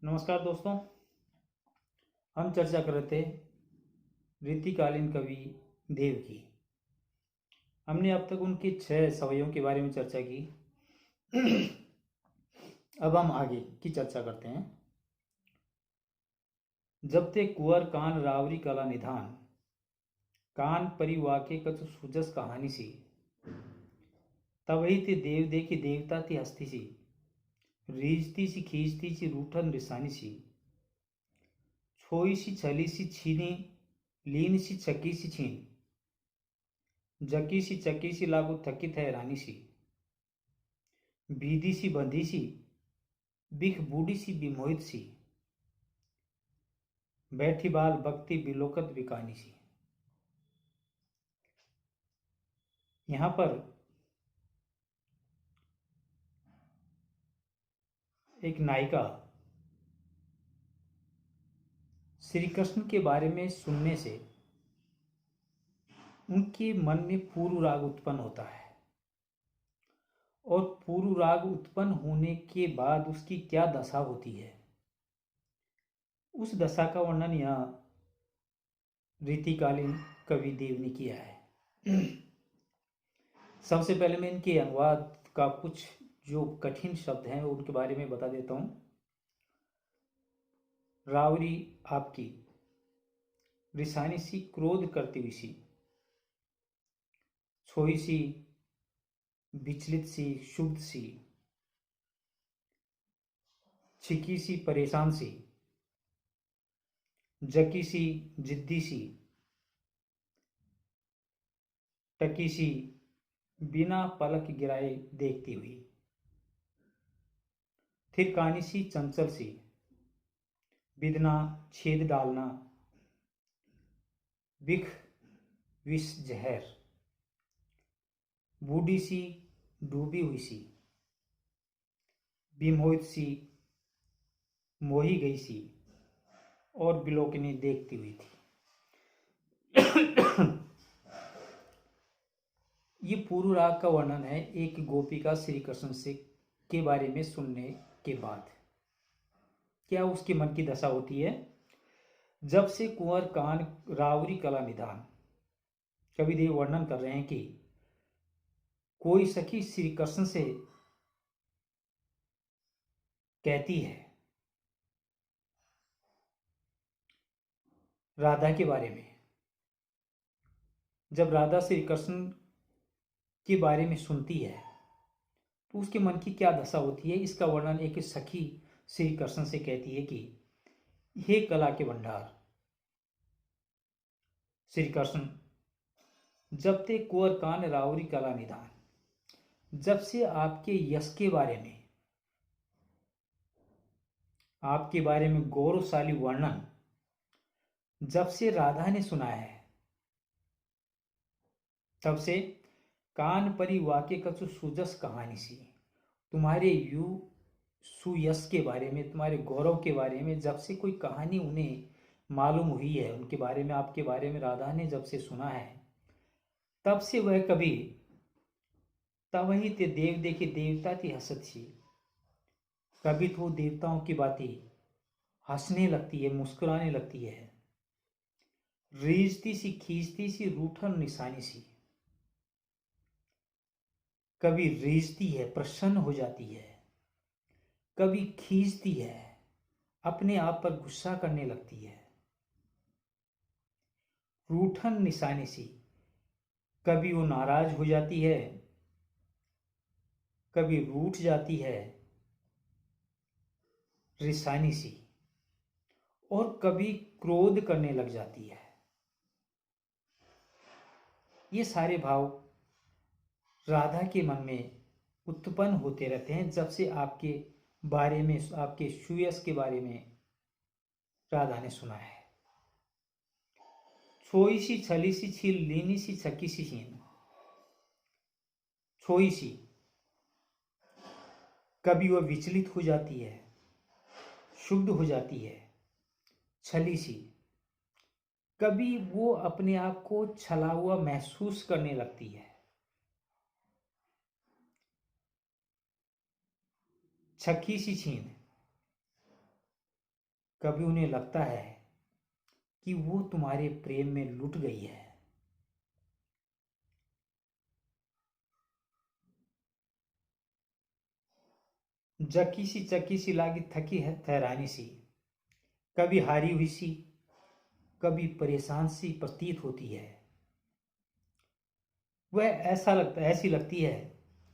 नमस्कार दोस्तों। हम चर्चा कर रहे थे रीतिकालीन कवि देव की। हमने अब तक उनके 6 सवयों के बारे में चर्चा की। अब हम आगे की चर्चा करते हैं। जब ते कुंवर कान रावरी कला निधान, कान परिवाके कछु सुजस कहानी सी, तवही ते देव दे की देवता ती हस्ती सी, रीजती सी खींचती सी रूठन रिसानी सी, छोई सी छली सी छीनी, लीन सी छकी सी छीन, जकी सी चकी सी लागू थकित है रानी सी, बीदी सी बंधी सी, बिख बूढ़ी सी बिमोहित सी, बैठी बाल बकती बिलोकत बिकानी सी। यहां पर एक नायिका श्री कृष्ण के बारे में सुनने से उनके मन में पूर्व राग उत्पन्न होता है, और पूर्व राग उत्पन्न होने के बाद उसकी क्या दशा होती है, उस दशा का वर्णन यहाँ रीतिकालीन कवि देव ने किया है। सबसे पहले मैं इनके अनुवाद का कुछ जो कठिन शब्द हैं उनके बारे में बता देता हूं। रावरी आपकी, रिसानी सी क्रोध करती हुई सी, छोई सी विचलित सी शुद्ध सी, छिकी सी परेशान सी, जकी सी जिद्दी सी, टकी सी बिना पलक गिराए देखती हुई, फिर कानी सी चंचल सी, बिदना छेद डालना, बिख विष जहर, बूढ़ी सी डूबी हुई सी, बिमोहित सी मोही गई सी, और बिलोकनी देखती हुई थी। ये पूर्व राग का वर्णन है एक गोपिका श्री कृष्ण से के बारे में सुनने के बाद क्या उसके मन की दशा होती है। जब से कुंवर कान रावरी कला निधान, कविदेव वर्णन कर रहे हैं कि कोई सखी श्री कृष्ण से कहती है राधा के बारे में। जब राधा श्री कृष्ण के बारे में सुनती है तो उसके मन की क्या दशा होती है, इसका वर्णन एक सखी श्री कृष्ण से कहती है कि हे कला के भंडार श्री कृष्ण, जब ते कुंवर कान रावरी कला निधान, जब से आपके यश के बारे में, आपके बारे में गौरवशाली वर्णन जब से राधा ने सुना है, तब से कान परी वाक्य कछु सुजस कहानी सी, तुम्हारे यू सुयश के बारे में, तुम्हारे गौरव के बारे में जब से कोई कहानी उन्हें मालूम हुई है, उनके बारे में, आपके बारे में राधा ने जब से सुना है, तब से वह कभी तब ही ते देव देखे देवता थी हसत सी, कभी तो देवताओं की बातें हंसने लगती है, मुस्कुराने लगती है, रीझती सी खींचती सी रूठन निशानी सी, कभी रीझती है प्रसन्न हो जाती है, कभी खींचती है अपने आप पर गुस्सा करने लगती है, रूठन निशानी सी, कभी वो नाराज हो जाती है, कभी रूठ जाती है रिसानी सी, और कभी क्रोध करने लग जाती है। ये सारे भाव राधा के मन में उत्पन्न होते रहते हैं जब से आपके बारे में, आपके सुयश के बारे में राधा ने सुना है। छोई सी छली सी छील, लीनी सी छकी सी छीन, छोई सी कभी वह विचलित हो जाती है, शुद्ध हो जाती है, छली सी कभी वो अपने आप को छला हुआ महसूस करने लगती है, छकी सी छीन कभी उन्हें लगता है कि वो तुम्हारे प्रेम में लुट गई है। जक्की सी लागी थकी है ठहरानी सी, कभी हारी हुई सी, कभी परेशान सी प्रतीत होती है। वह ऐसी लगती है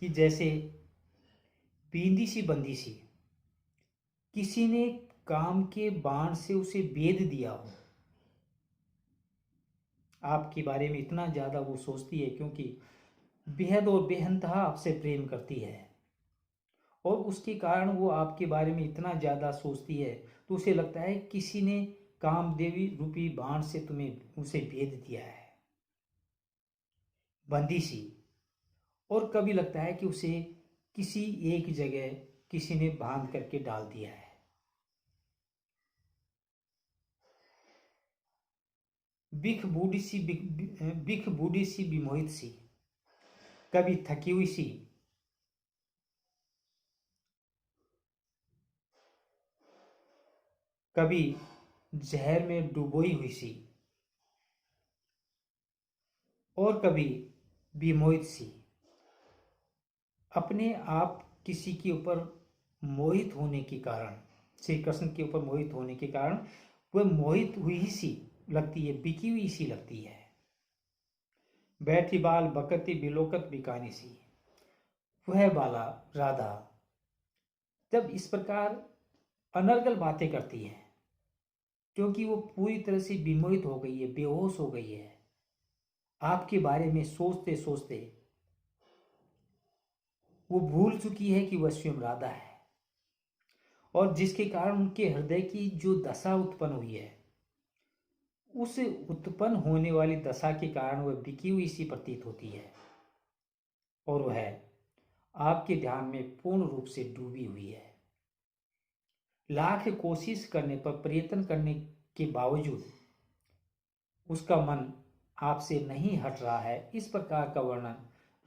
कि जैसे बींदी सी बंदी सी, किसी ने काम के बाण से उसे बेध दिया हो। आपके बारे में इतना ज्यादा वो सोचती है क्योंकि बेहद और बेहंतहा आपसे प्रेम करती है, और उसके कारण वो आपके बारे में इतना ज्यादा सोचती है तो उसे लगता है किसी ने कामदेवी रूपी बाण से तुम्हें उसे भेद दिया है, बंदी सी। और कभी लगता है कि उसे किसी एक जगह किसी ने बांध करके डाल दिया है। बिख बूढ़ी सी विमोहित सी, कभी थकी हुई सी, कभी जहर में डुबोई हुई सी, और कभी विमोहित सी। अपने आप किसी के ऊपर मोहित होने के कारण, श्री कृष्ण के ऊपर मोहित होने के कारण वह मोहित हुई सी लगती है, बिकी हुई सी लगती है। बैठी बाल बकती बिलोकत बिकानी सी, वह बाला राधा जब इस प्रकार अनर्गल बातें करती है क्योंकि वो पूरी तरह से विमोहित हो गई है, बेहोश हो गई है। आपके बारे में सोचते सोचते वो भूल चुकी है कि वह स्वयं राधा है, और जिसके कारण उनके हृदय की जो दशा उत्पन्न हुई है, उस उत्पन्न होने वाली दशा के कारण वह बिकी हुई सी प्रतीत होती है, और वह आपके ध्यान में पूर्ण रूप से डूबी हुई है। लाख कोशिश करने पर, प्रयत्न करने के बावजूद उसका मन आपसे नहीं हट रहा है। इस प्रकार का वर्णन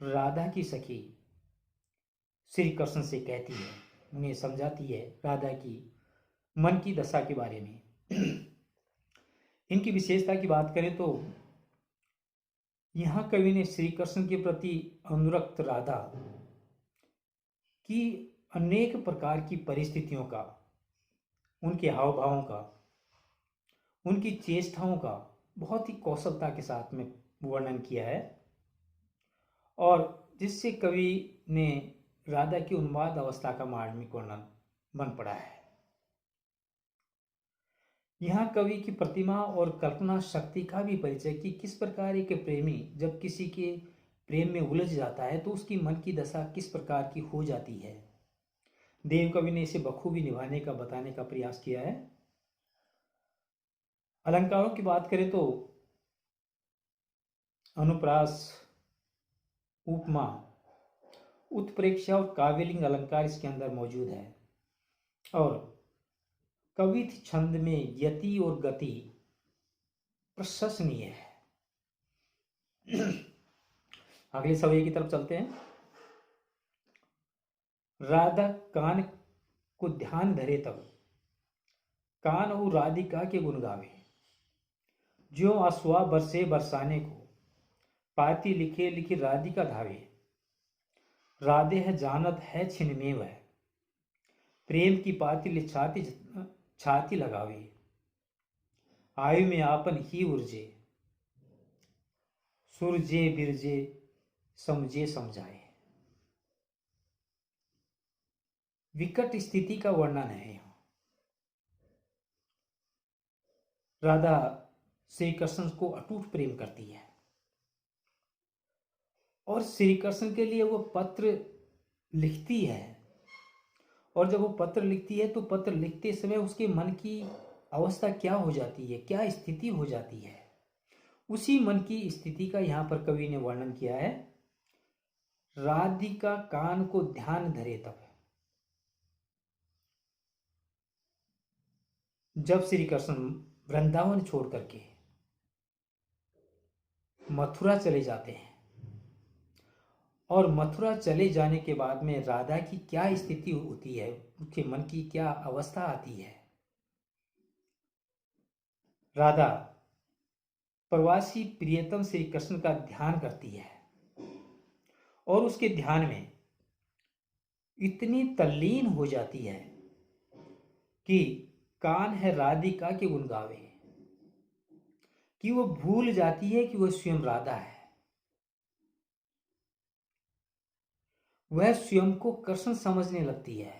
राधा की सखी श्री कृष्ण से कहती है, उन्हें समझाती है राधा की मन की दशा के बारे में। इनकी विशेषता की बात करें तो यहाँ कवि ने श्री कृष्ण के प्रति अनुरक्त राधा की अनेक प्रकार की परिस्थितियों का, उनके हाव भावों का, उनकी चेष्टाओं का बहुत ही कौशलता के साथ में वर्णन किया है, और जिससे कवि ने राधा की उन्माद अवस्था का मार्मिक वर्णन बन पड़ा है। यहाँ कवि की प्रतिमा और कल्पना शक्ति का भी परिचय कि किस प्रकार एक प्रेमी जब किसी के प्रेम में उलझ जाता है तो उसकी मन की दशा किस प्रकार की हो जाती है। देव कवि ने इसे बखूबी निभाने का बताने का प्रयास किया है। अलंकारों की बात करें तो अनुप्रास, उपमा, उत्प्रेक्षा और काव्यलिंग अलंकार इसके अंदर मौजूद है, और कवित छंद में यति और गति प्रशंसनीय है। अगले सवाल की तरफ चलते हैं। राधा कान को ध्यान धरे तब, कान और राधिका के गुण गावे, जो आसुआ बरसे बरसाने को, पाती लिखे लिखी राधिका धावे, राधे है जानत है छिन वह, प्रेम की पाती ले छाती छाती लगावे, आयु में आपन ही उर्जे, सुरजे बिरजे समझे समझाए। विकट स्थिति का वर्णन है यहाँ। राधा श्री कृष्ण को अटूट प्रेम करती है, और श्री कृष्ण के लिए वो पत्र लिखती है, और जब वो पत्र लिखती है तो पत्र लिखते समय उसके मन की अवस्था क्या हो जाती है, क्या स्थिति हो जाती है, उसी मन की स्थिति का यहाँ पर कवि ने वर्णन किया है। राधिका कान को ध्यान धरे तब, जब श्री कृष्ण वृंदावन छोड़ करके मथुरा चले जाते हैं, और मथुरा चले जाने के बाद में राधा की क्या स्थिति होती है, उनके मन की क्या अवस्था आती है, राधा प्रवासी प्रियतम श्री कृष्ण का ध्यान करती है और उसके ध्यान में इतनी तल्लीन हो जाती है कि कान है राधिका के गुण गावे, कि वो भूल जाती है कि वह स्वयं राधा है। वह स्वयं को कृष्ण समझने लगती है।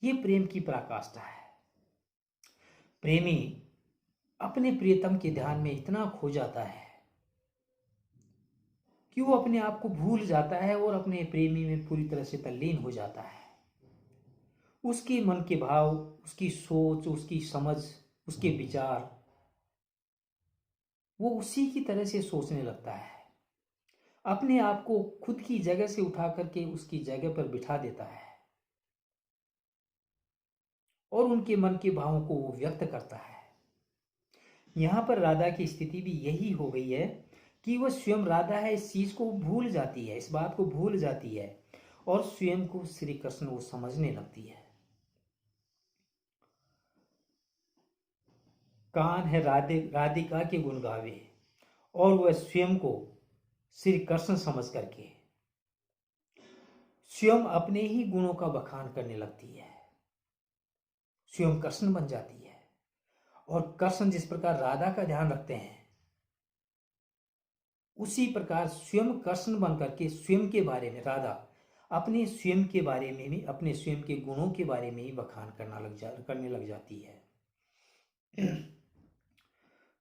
ये प्रेम की पराकाष्ठा है। प्रेमी अपने प्रियतम के ध्यान में इतना खो जाता है कि वो अपने आप को भूल जाता है और अपने प्रेमी में पूरी तरह से तल्लीन हो जाता है। उसके मन के भाव, उसकी सोच, उसकी समझ, उसके विचार, वो उसी की तरह से सोचने लगता है। अपने आप को खुद की जगह से उठा करके उसकी जगह पर बिठा देता है और उनके मन के भावों को वो व्यक्त करता है। यहां पर राधा की स्थिति भी यही हो गई है कि वह स्वयं राधा है, इस चीज को भूल जाती है, इस बात को भूल जाती है और स्वयं को श्री कृष्ण वो समझने लगती है। कान है राधिका के गुण गावे और वह स्वयं को श्री कृष्ण समझ करके स्वयं अपने ही गुणों का बखान करने लगती है, स्वयं कृष्ण बन जाती है। और कृष्ण जिस प्रकार राधा का ध्यान रखते हैं, उसी प्रकार स्वयं कृष्ण बन करके स्वयं के बारे में राधा अपने स्वयं के बारे में भी, अपने स्वयं के गुणों के बारे में ही बखान करने लग जाती है।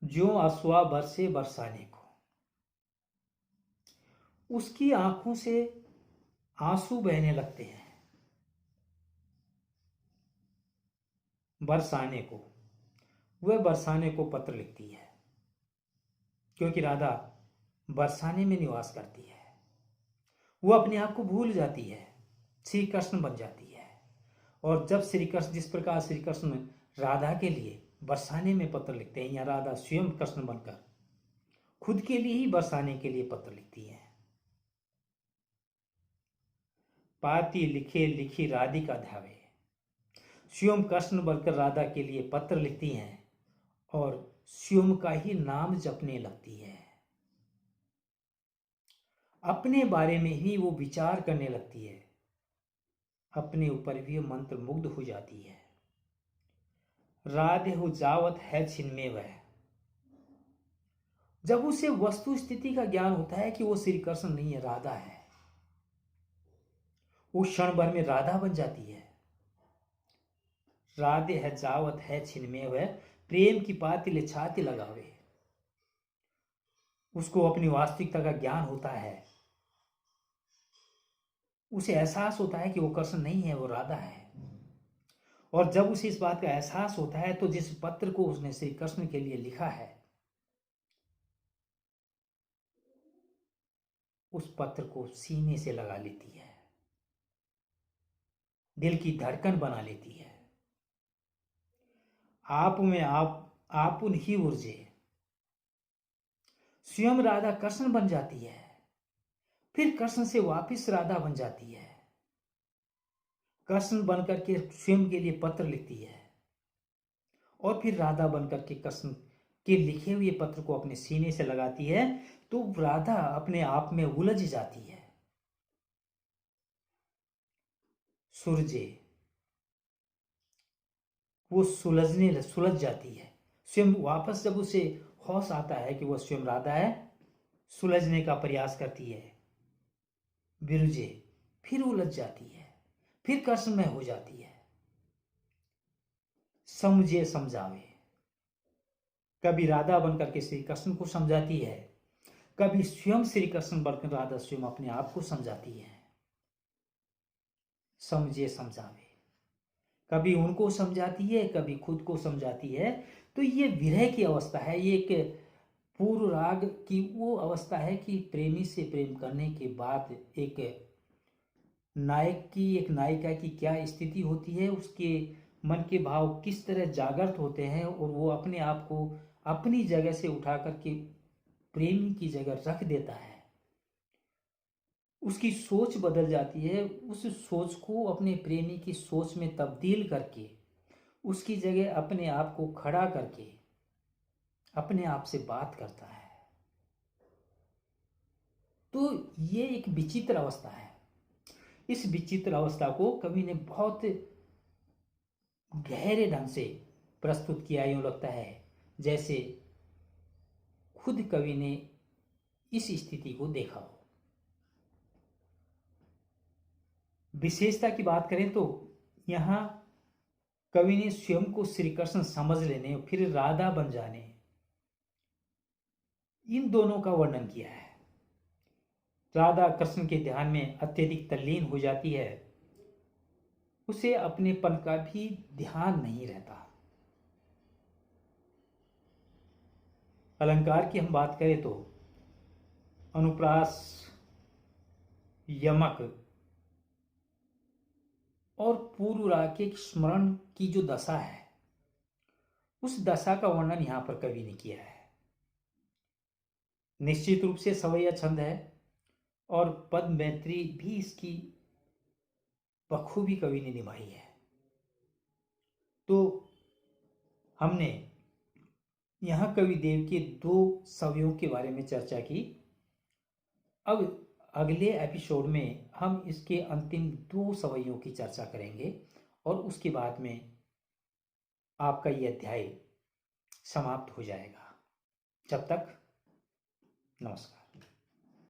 जो आंसुआ बरसे बरसाने को, उसकी आंखों से आंसू बहने लगते हैं। बरसाने को, वह बरसाने को पत्र लिखती है, क्योंकि राधा बरसाने में निवास करती है। वो अपने आप को भूल जाती है, श्री कृष्ण बन जाती है। और जब श्री कृष्ण, जिस प्रकार श्री कृष्ण राधा के लिए बरसाने में पत्र लिखते हैं, या राधा स्वयं कृष्ण बनकर खुद के लिए ही बरसाने के लिए पत्र लिखती है। पाती लिखे लिखी राधिका ध्यावे, स्वयं कृष्ण बनकर राधा के लिए पत्र लिखती हैं और स्वयं का ही नाम जपने लगती है। अपने बारे में ही वो विचार करने लगती है, अपने ऊपर भी मंत्र मुग्ध हो जाती है। राधे हो जावत है छिन्मे वह, जब उसे वस्तु स्थिति का ज्ञान होता है कि वो श्री कृष्ण नहीं है, राधा है, वो क्षण भर में राधा बन जाती है। राधे है जावत है छिन्मे वह, प्रेम की पातिल छाती लगावे। उसको अपनी वास्तविकता का ज्ञान होता है, उसे एहसास होता है कि वो कृष्ण नहीं है, वो राधा है। और जब उसे इस बात का एहसास होता है, तो जिस पत्र को उसने श्री कृष्ण के लिए लिखा है, उस पत्र को सीने से लगा लेती है, दिल की धड़कन बना लेती है। आप में आपुन ही ऊर्जे, स्वयं राधा कृष्ण बन जाती है, फिर कृष्ण से वापिस राधा बन जाती है, कृष्ण बनकर के स्वयं के लिए पत्र लिखती है और फिर राधा बनकर के कृष्ण के लिखे हुए पत्र को अपने सीने से लगाती है। तो राधा अपने आप में उलझ जाती है, सुलझे, वो सुलझ जाती है। स्वयं वापस जब उसे होश आता है कि वह स्वयं राधा है, सुलझने का प्रयास करती है, बिरुजे, फिर उलझ जाती है, फिर कृष्णमय हो जाती है। समझे समझावे, कभी राधा बनकर के श्री कृष्ण को समझाती है, कभी स्वयं श्री कृष्ण बनकर राधा स्वयं अपने आप को समझाती है। समझे समझावे, कभी उनको समझाती है, कभी खुद को समझाती है। तो ये विरह की अवस्था है, ये एक पूर्व राग की वो अवस्था है कि प्रेमी से प्रेम करने के बाद एक नायक की, एक नायिका की क्या स्थिति होती है, उसके मन के भाव किस तरह जागृत होते हैं और वो अपने आप को अपनी जगह से उठा करके प्रेमी की जगह रख देता है। उसकी सोच बदल जाती है, उस सोच को अपने प्रेमी की सोच में तब्दील करके उसकी जगह अपने आप को खड़ा करके अपने आप से बात करता है। तो ये एक विचित्र अवस्था है। इस विचित्र अवस्था को कवि ने बहुत गहरे ढंग से प्रस्तुत किया। यूं लगता है जैसे खुद कवि ने इस स्थिति को देखा हो। विशेषता की बात करें तो यहाँ कवि ने स्वयं को श्री कृष्ण समझ लेने और फिर राधा बन जाने, इन दोनों का वर्णन किया है। राधा कृष्ण के ध्यान में अत्यधिक तल्लीन हो जाती है, उसे अपनेपन का भी ध्यान नहीं रहता। अलंकार की हम बात करें तो अनुप्रास, यमक और पूर्व राग के स्मरण की जो दशा है, उस दशा का वर्णन यहां पर कवि ने किया है। निश्चित रूप से सवैया छंद है और पद मैत्री भी इसकी बखूबी कवि ने निभाई है। तो हमने यहाँ कवि देव के 2 सवयों के बारे में चर्चा की। अब अगले एपिसोड में हम इसके अंतिम 2 सवैयों की चर्चा करेंगे और उसके बाद में आपका यह अध्याय समाप्त हो जाएगा। जब तक नमस्कार।